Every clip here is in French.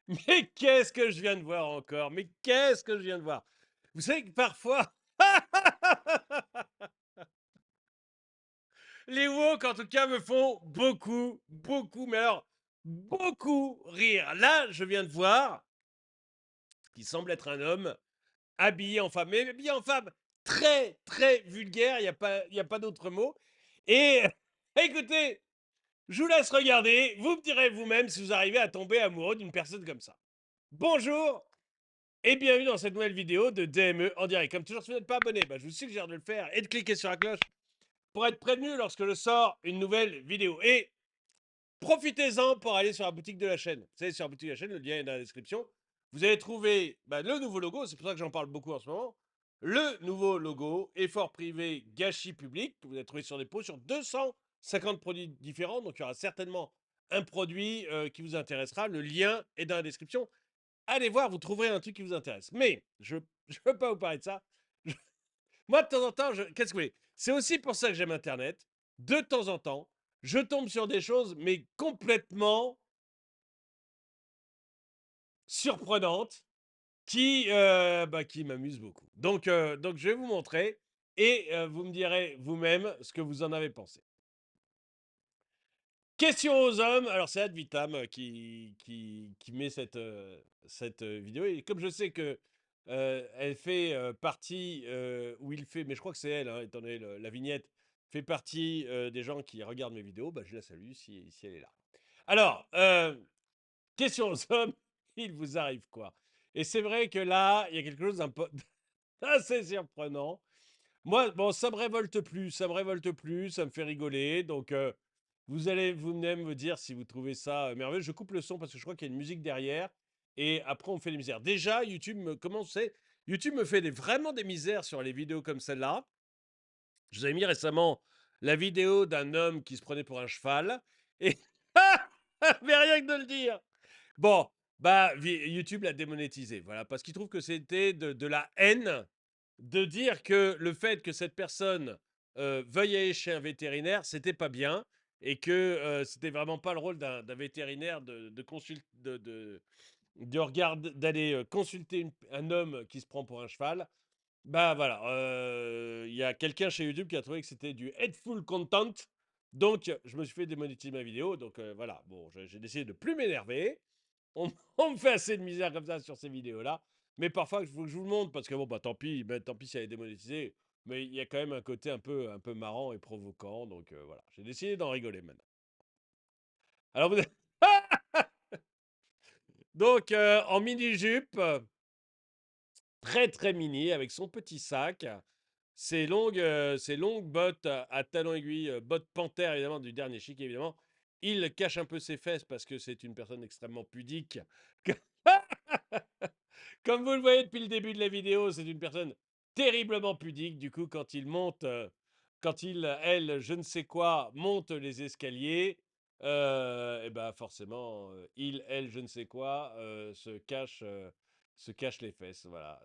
Mais qu'est-ce que je viens de voir encore? Mais qu'est-ce que je viens de voir? Vous savez que parfois, les woke, en tout cas, me font beaucoup, beaucoup, mais alors, beaucoup rire. Là, je viens de voir ce qui semble être un homme habillé en femme, mais habillé en femme très, très vulgaire, il y a pas d'autre mot. Et écoutez, je vous laisse regarder, vous me direz vous-même si vous arrivez à tomber amoureux d'une personne comme ça. Bonjour et bienvenue dans cette nouvelle vidéo de DME en direct. Comme toujours, si vous n'êtes pas abonné, je vous suggère de le faire et de cliquer sur la cloche pour être prévenu lorsque je sors une nouvelle vidéo. Et profitez-en pour aller sur la boutique de la chaîne. Vous savez, sur la boutique de la chaîne, le lien est dans la description. Vous allez trouver le nouveau logo, c'est pour ça que j'en parle beaucoup en ce moment. Le nouveau logo, effort privé, gâchis public, que vous allez trouver sur des pots sur 250 produits différents. Donc il y aura certainement un produit qui vous intéressera. Le lien est dans la description. Allez voir, vous trouverez un truc qui vous intéresse. Mais je ne veux pas vous parler de ça. Moi, de temps en temps, qu'est-ce que vous voulez? C'est aussi pour ça que j'aime Internet. De temps en temps, je tombe sur des choses, mais complètement surprenantes, qui m'amusent beaucoup. Donc, je vais vous montrer et vous me direz vous-même ce que vous en avez pensé. Question aux hommes. Alors, c'est Ad Vitam qui met cette vidéo. Et comme je sais que elle fait partie, où il fait, mais je crois que c'est elle, hein, étant donné la vignette, fait partie des gens qui regardent mes vidéos, je la salue si elle est là. Alors, question aux hommes, il vous arrive quoi? Et c'est vrai que là, il y a quelque chose d'un peu assez surprenant. Moi, bon, ça me révolte plus, ça me fait rigoler. Donc, vous allez vous-même me dire si vous trouvez ça merveilleux. Je coupe le son parce que je crois qu'il y a une musique derrière. Et après, on fait les misères. Déjà, comment c'est? YouTube me fait vraiment des misères sur les vidéos comme celle-là. Je vous avais mis récemment la vidéo d'un homme qui se prenait pour un cheval. Et mais rien que de le dire. Bon, YouTube l'a démonétisé, voilà, parce qu'il trouve que c'était de la haine de dire que le fait que cette personne veuille aller chez un vétérinaire, c'était pas bien et que c'était vraiment pas le rôle d'un vétérinaire d'aller consulter un homme qui se prend pour un cheval. Bah voilà, il y a quelqu'un chez YouTube qui a trouvé que c'était du hateful content. Donc, je me suis fait démonétiser ma vidéo. Donc, voilà, bon, j'ai décidé de plus m'énerver. On, on me fait assez de misère comme ça sur ces vidéos-là. Mais parfois, il faut que je vous le montre parce que bon, tant pis si elle est démonétisée. Mais il y a quand même un côté un peu marrant et provoquant. Donc, voilà, j'ai décidé d'en rigoler maintenant. Alors, donc, en mini-jupe, très très mini, avec son petit sac. Ses longues bottes à talons aiguilles, bottes panthères évidemment du dernier chic évidemment. Il cache un peu ses fesses parce que c'est une personne extrêmement pudique. Comme vous le voyez depuis le début de la vidéo, c'est une personne terriblement pudique. Du coup, quand il monte, quand elle, je ne sais quoi, monte les escaliers, et ben forcément, il, elle, je ne sais quoi, se cache les fesses. Voilà.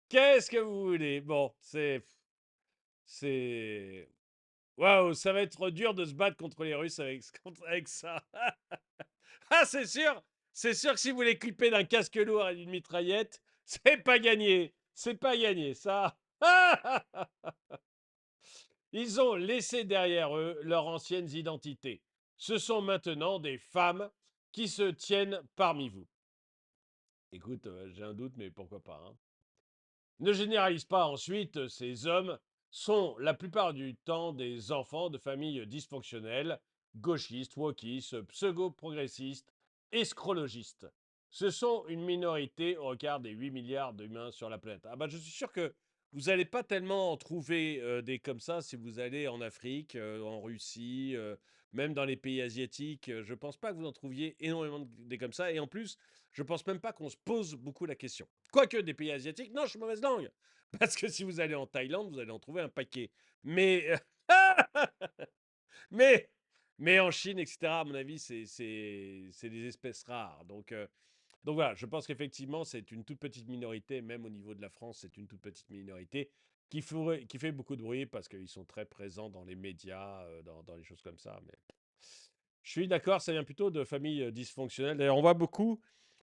Qu'est-ce que vous voulez? Bon, c'est. Waouh, ça va être dur de se battre contre les Russes avec ça. Ah, c'est sûr que si vous les clippez d'un casque lourd et d'une mitraillette, c'est pas gagné. C'est pas gagné, ça. Ils ont laissé derrière eux leurs anciennes identités. Ce sont maintenant des femmes qui se tiennent parmi vous. Écoute, j'ai un doute, mais pourquoi pas, hein. Ne généralise pas ensuite, ces hommes sont la plupart du temps des enfants de familles dysfonctionnelles, gauchistes, wokistes, pseudo-progressistes, escrologistes. Ce sont une minorité au regard des 8 milliards d'humains sur la planète. Ah je suis sûr que vous n'allez pas tellement en trouver des comme ça si vous allez en Afrique, en Russie, même dans les pays asiatiques. Je ne pense pas que vous en trouviez énormément des comme ça. Et en plus, je pense même pas qu'on se pose beaucoup la question. Quoique des pays asiatiques, non, je suis mauvaise langue. Parce que si vous allez en Thaïlande, vous allez en trouver un paquet. Mais, mais, mais en Chine, etc., à mon avis, c'est des espèces rares. Donc voilà, je pense qu'effectivement, c'est une toute petite minorité, même au niveau de la France, c'est une toute petite minorité qui fait beaucoup de bruit parce qu'ils sont très présents dans les médias, dans les choses comme ça. Mais Je suis d'accord, ça vient plutôt de familles dysfonctionnelles. D'ailleurs, on voit beaucoup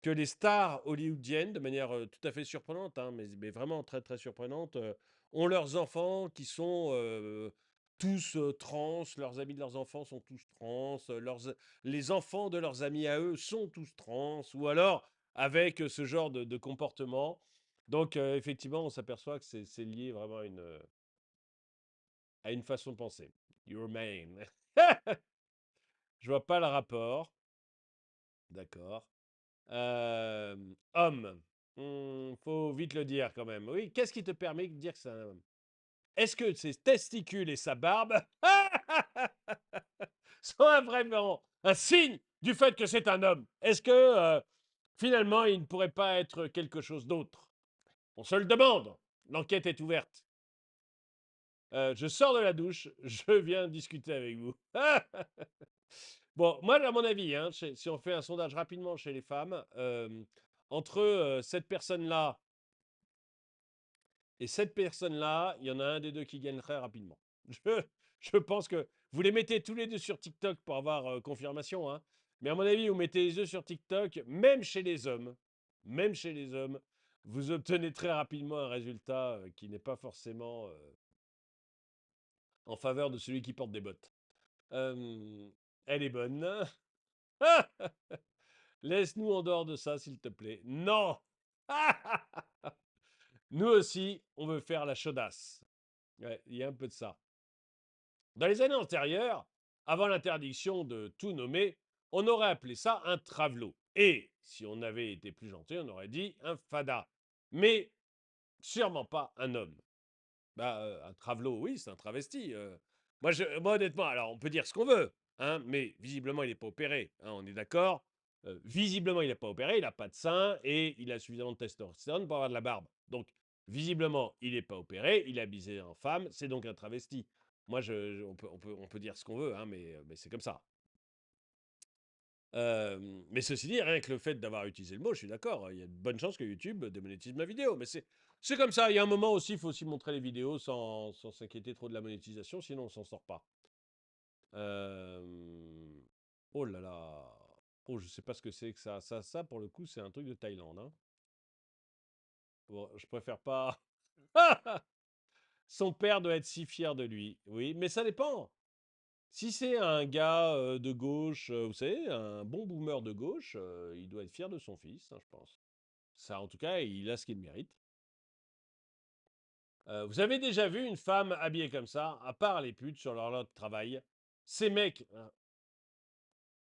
que les stars hollywoodiennes, de manière tout à fait surprenante, hein, mais vraiment très très surprenante, ont leurs enfants qui sont tous trans, leurs amis de leurs enfants sont tous trans, les enfants de leurs amis à eux sont tous trans, ou alors avec ce genre de comportement. Donc effectivement, on s'aperçoit que c'est lié vraiment à une façon de penser. You're man. Je vois pas le rapport. D'accord. Homme. Faut vite le dire quand même. Oui, qu'est-ce qui te permet de dire que c'est un homme? Est-ce que ses testicules et sa barbe sont vraiment un signe du fait que c'est un homme? Est-ce que finalement il ne pourrait pas être quelque chose d'autre? On se le demande. L'enquête est ouverte. Je sors de la douche, je viens discuter avec vous. Bon, moi, à mon avis, hein, si on fait un sondage rapidement chez les femmes, entre cette personne-là et cette personne-là, il y en a un des deux qui gagne très rapidement. Je, je pense que vous les mettez tous les deux sur TikTok pour avoir confirmation, hein, mais à mon avis, vous mettez les deux sur TikTok, même chez les hommes, vous obtenez très rapidement un résultat qui n'est pas forcément en faveur de celui qui porte des bottes. Elle est bonne. Laisse-nous en dehors de ça, s'il te plaît. Non. Nous aussi, on veut faire la chaudasse. Ouais, il y a un peu de ça. Dans les années antérieures, avant l'interdiction de tout nommer, on aurait appelé ça un travelot. Et si on avait été plus gentil, on aurait dit un fada. Mais sûrement pas un homme. Bah, un travelot, oui, c'est un travesti. Moi, honnêtement, alors on peut dire ce qu'on veut, hein, mais visiblement, il n'est pas opéré. Hein, on est d'accord. Visiblement, il n'est pas opéré, il n'a pas de sein et il a suffisamment de testostérone pour avoir de la barbe. Donc, visiblement, il n'est pas opéré, il est habillé en femme, c'est donc un travesti. Moi, on peut dire ce qu'on veut, hein, mais c'est comme ça. Mais ceci dit, rien que le fait d'avoir utilisé le mot, je suis d'accord, il y a de bonnes chances que YouTube démonétise ma vidéo. Mais c'est comme ça, il y a un moment aussi, il faut aussi montrer les vidéos sans s'inquiéter trop de la monétisation, sinon on s'en sort pas. Oh là là. Oh, je sais pas ce que c'est que ça. Ça, pour le coup, c'est un truc de Thaïlande, hein. Bon, je préfère pas. Son père doit être si fier de lui. Oui, mais ça dépend. Si c'est un gars de gauche, vous savez, un bon boomer de gauche, il doit être fier de son fils, hein, je pense. Ça, en tout cas, il a ce qu'il mérite. Vous avez déjà vu une femme habillée comme ça, à part les putes sur leur lot de travail? Ces mecs,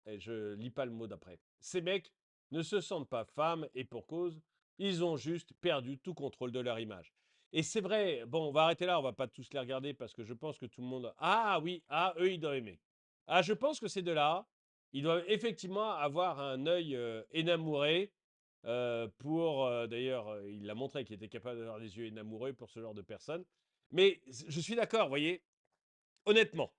et je lis pas le mot d'après, ces mecs ne se sentent pas femmes et pour cause, ils ont juste perdu tout contrôle de leur image. Et c'est vrai, bon, on va arrêter là, on va pas tous les regarder parce que je pense que tout le monde. Ah oui, ah, eux, ils doivent aimer. Ah, je pense que ces deux-là, ils doivent effectivement avoir un œil énamouré. D'ailleurs, il l'a montré qu'il était capable d'avoir des yeux énamoureux pour ce genre de personnes. Mais je suis d'accord, vous voyez, honnêtement,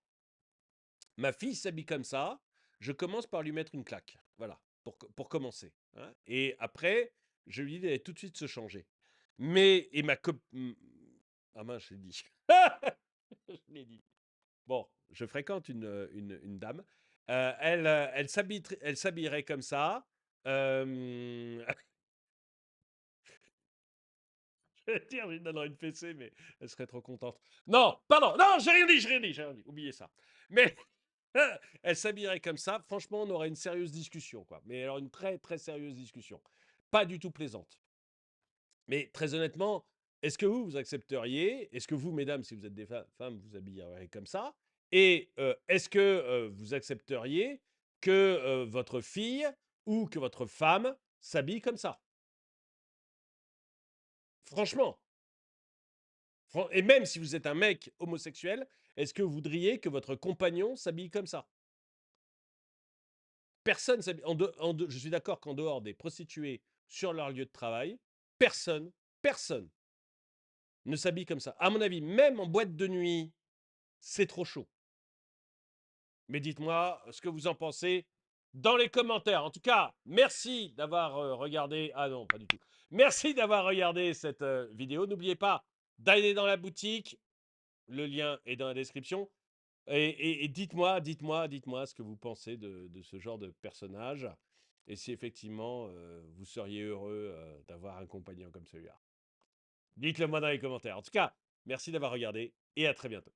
ma fille s'habille comme ça, je commence par lui mettre une claque. Voilà, pour commencer. Hein. Et après, je lui dis d'aller tout de suite se changer. Mais, et ma copine. Ah mince, je l'ai dit. Je l'ai dit. Bon, je fréquente une dame. Elle s'habillerait comme ça. Euh, je vais dire, je lui donnerais une fessée, mais elle serait trop contente. Non, pardon, non, j'ai rien dit. Oubliez ça. Mais elle s'habillerait comme ça, franchement, on aurait une sérieuse discussion, quoi. Mais alors une très très sérieuse discussion. Pas du tout plaisante. Mais très honnêtement, est-ce que vous accepteriez, est-ce que vous, mesdames, si vous êtes des femmes, vous habilleriez comme ça? Et est-ce que vous accepteriez que votre fille ou que votre femme s'habille comme ça? Franchement. Et même si vous êtes un mec homosexuel, est-ce que vous voudriez que votre compagnon s'habille comme ça? Personne s'habille. Je suis d'accord qu'en dehors des prostituées sur leur lieu de travail, personne ne s'habille comme ça. À mon avis, même en boîte de nuit, c'est trop chaud. Mais dites-moi ce que vous en pensez dans les commentaires. En tout cas, merci d'avoir regardé. Ah non, pas du tout. Merci d'avoir regardé cette vidéo. N'oubliez pas d'aller dans la boutique. Le lien est dans la description. Et dites-moi ce que vous pensez de ce genre de personnage et si effectivement vous seriez heureux d'avoir un compagnon comme celui-là. Dites-le moi dans les commentaires. En tout cas, merci d'avoir regardé et à très bientôt.